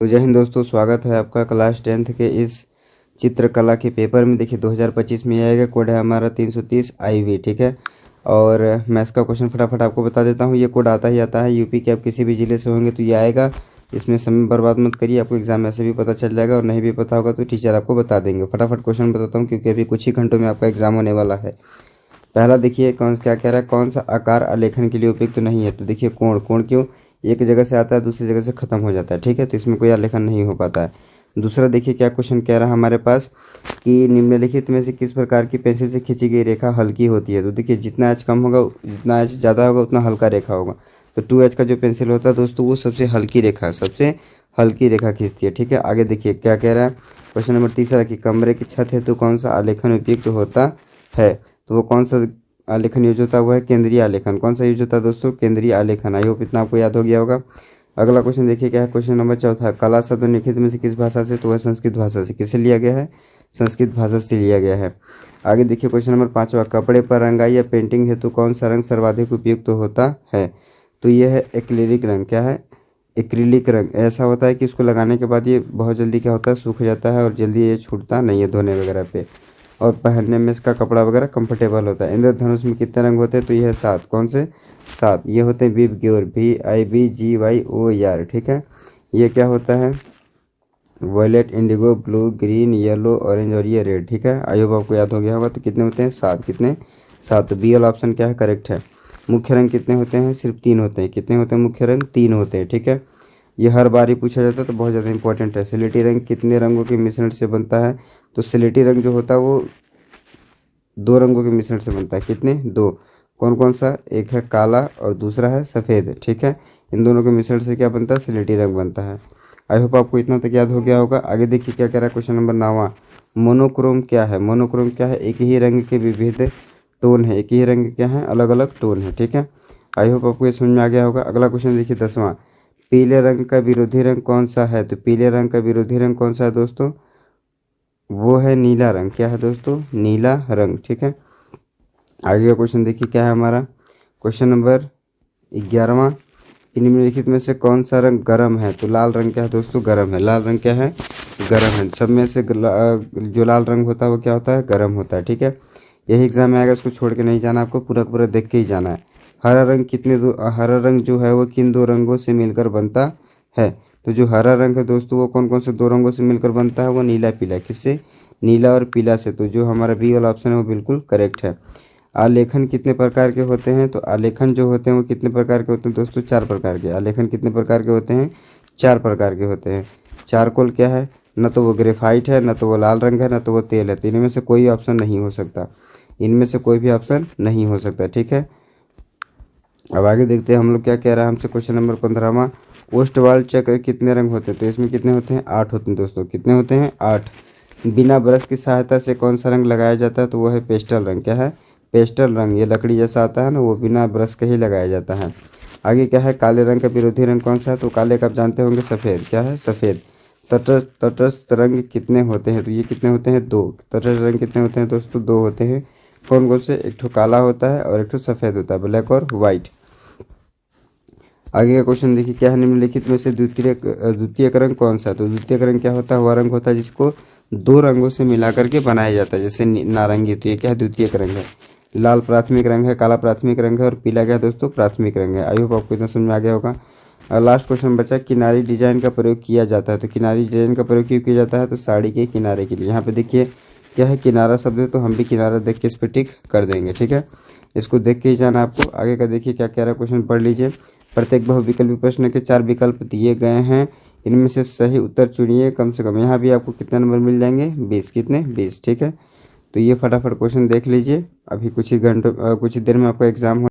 तो जय हिंद दोस्तों, स्वागत है आपका क्लास 10th के इस चित्रकला के पेपर में। देखिए 2025 में आएगा। कोड है हमारा 330 IV, ठीक है। और मैं इसका क्वेश्चन फटाफट आपको बता देता हूँ। ये कोड आता ही आता है, यूपी के आप किसी भी ज़िले से होंगे तो ये आएगा। इसमें समय बर्बाद मत करिए, आपको एग्जाम में ऐसे भी पता चल जाएगा और नहीं भी पता होगा तो टीचर आपको बता देंगे। फटाफट क्वेश्चन बताता हूँ क्योंकि अभी कुछ ही घंटों में आपका एग्जाम होने वाला है। पहला देखिए क्या कह रहा है, कौन सा आकार आलेखन के लिए उपयुक्त तो नहीं है। तो देखिए कोण क्यों, एक जगह से आता है दूसरी जगह से खत्म हो जाता है, ठीक है, तो इसमें कोई आलेखन नहीं हो पाता है। दूसरा देखिए क्या क्वेश्चन कह रहा है हमारे पास कि निम्नलिखित में से किस प्रकार की पेंसिल से खींची गई रेखा हल्की होती है। तो देखिए जितना एच कम होगा, जितना एच ज़्यादा होगा उतना हल्का रेखा होगा। तो 2H का जो पेंसिल होता है दोस्तों वो सबसे हल्की रेखा खींचती है, ठीक है। आगे देखिए क्या कह रहा है क्वेश्चन नंबर तीसरा कि कमरे की छत है तो कौन सा आलेखन उपयुक्त होता है। तो वो कौन सा आलेखन यूज होता है, वो है केंद्रीय आलेखन। कौन सा यूज होता है दोस्तों, केंद्रीय आलेखन। आई होप इतना आपको याद हो गया होगा। अगला क्वेश्चन देखिए क्या है, क्वेश्चन नंबर चौथा, कला शब्द निम्नलिखित में से किस भाषा से, तो वह संस्कृत भाषा से। किससे लिया गया है, संस्कृत भाषा से लिया गया है। आगे देखिए क्वेश्चन नंबर पाँचवा, कपड़े पर रंगाई या पेंटिंग हेतु कौन सा रंग सर्वाधिक उपयुक्त होता है। तो यह है एक्रिलिक रंग। क्या है, एक्रिलिक रंग। ऐसा होता है कि इसको लगाने के बाद ये बहुत जल्दी क्या होता है, सूख जाता है और जल्दी ये छूटता नहीं है धोने वगैरह पे, और पहनने में इसका कपड़ा वगैरह कंफर्टेबल होता है। इंद्रधनुष में कितने रंग होते हैं, तो यह 7। कौन से 7, ये होते हैं विबग्योर, VIBGYOR, ठीक है। ये क्या होता है, violet, indigo, blue, green, yellow, orange और ये रेड, ठीक है। आई होप आपको याद हो गया होगा। तो कितने होते हैं, 7। कितने, 7। तो बी वाला ऑप्शन क्या है, करेक्ट है। मुख्य रंग कितने होते हैं, सिर्फ 3 होते हैं। कितने होते हैं मुख्य रंग, 3 होते हैं, ठीक है। ये हर बार ही पूछा जाता है तो बहुत ज़्यादा इंपॉर्टेंट है। सिलेटी रंग कितने रंगों के मिश्रण से बनता है। तो सिलेटी रंग जो होता है वो 2 रंगों के मिश्रण से बनता है। कितने, 2। कौन कौन सा, एक है काला और दूसरा है सफ़ेद, ठीक है। इन दोनों के मिश्रण से क्या बनता है, सिलेटी रंग बनता है। आई होप आपको इतना तक याद हो गया होगा। आगे देखिए क्या कह रहा है क्वेश्चन नंबर 9वां, मोनोक्रोम क्या है। मोनोक्रोम क्या है, एक ही रंग के विविध टोन है, एक ही रंग क्या है, अलग अलग टोन है, ठीक है। आई होप आपको ये समझ में आ गया होगा। अगला क्वेश्चन देखिए 10वां, पीले रंग का विरोधी रंग कौन सा है। तो पीले रंग का विरोधी रंग कौन सा है दोस्तों, वो है नीला रंग। क्या है दोस्तों, नीला रंग, ठीक है। आगे का क्वेश्चन देखिए क्या है हमारा, क्वेश्चन नंबर 11वां, निम्नलिखित में से कौन सा रंग गर्म है। तो लाल रंग क्या है दोस्तों, गर्म है। लाल रंग क्या है, गर्म है। सब में से जो लाल रंग होता है वो क्या होता है, गर्म होता है, ठीक है। यही एग्जाम में आएगा, इसको छोड़ के नहीं जाना, आपको पूरा पूरा देख के ही जाना है। हरा रंग जो है वो किन 2 रंगों से मिलकर बनता है। तो जो हरा रंग है दोस्तों वो कौन कौन से 2 रंगों से मिलकर बनता है, वो नीला पीला। किससे, नीला और पीला से। तो जो हमारा बी वाला ऑप्शन है वो बिल्कुल करेक्ट है। आलेखन कितने प्रकार के होते हैं। तो आलेखन जो होते हैं वो कितने प्रकार के होते हैं दोस्तों, 4 प्रकार के। आलेखन कितने प्रकार के होते हैं, 4 प्रकार के होते हैं। चारकोल क्या है, न तो वो ग्रेफाइट है, न तो वो लाल रंग है, न तो वो तेल है। तो इनमें से कोई ऑप्शन नहीं हो सकता, इनमें से कोई भी ऑप्शन नहीं हो सकता, ठीक है। अब आगे देखते हैं हम लोग क्या कह रहा है हमसे। क्वेश्चन नंबर 15वां, ओस्टवाल चक्र कितने रंग होते हैं। तो इसमें कितने होते हैं, 8 होते हैं दोस्तों। कितने होते हैं, 8। बिना ब्रश की सहायता से कौन सा रंग लगाया जाता है। तो वो है पेस्टल रंग। क्या है, पेस्टल रंग। ये लकड़ी जैसा आता है ना, वो बिना ब्रश के ही लगाया जाता है। आगे क्या है, काले रंग का विरोधी रंग कौन सा है। तो काले का आप जानते होंगे, सफ़ेद। क्या है, सफ़ेद। तटस्थ रंग कितने होते हैं। तो ये कितने होते हैं, 2। तटस्थ रंग कितने होते हैं दोस्तों, 2 होते हैं। कौन कौन से, एक ठो काला होता है और एक ठो सफ़ेद होता है, ब्लैक और वाइट। आगे का क्वेश्चन देखिए क्या है, निम्नलिखित में से द्वितीयक रंग कौन सा है। तो द्वितीयक रंग क्या होता है, वह रंग होता है जिसको 2 रंगों से मिला करके बनाया जाता है, जैसे नारंगी। तो ये क्या है, द्वितीयक रंग है। लाल प्राथमिक रंग है, काला प्राथमिक रंग है और पीला क्या है दोस्तों, प्राथमिक रंग है। आई होप आपको इतना समझ में आ गया होगा। और लास्ट क्वेश्चन बचा, किनारी डिजाइन का प्रयोग किया जाता है। तो किनारी डिजाइन का प्रयोग क्यों किया जाता है, तो साड़ी के किनारे के लिए। यहाँ पे देखिए क्या है, किनारा शब्द है, तो हम भी किनारा देख के इस पर टिक कर देंगे, ठीक है। इसको देख के ही जाना आपको। आगे का देखिए क्या कह रहा है क्वेश्चन, पढ़ लीजिए। प्रत्येक बहुविकल्पी प्रश्न के 4 विकल्प दिए गए हैं, इनमें से सही उत्तर चुनिए कम से कम। यहाँ भी आपको कितने नंबर मिल जाएंगे, 20। कितने, 20, ठीक है। तो ये फटाफट क्वेश्चन देख लीजिए। अभी कुछ ही देर में आपका एग्जाम हो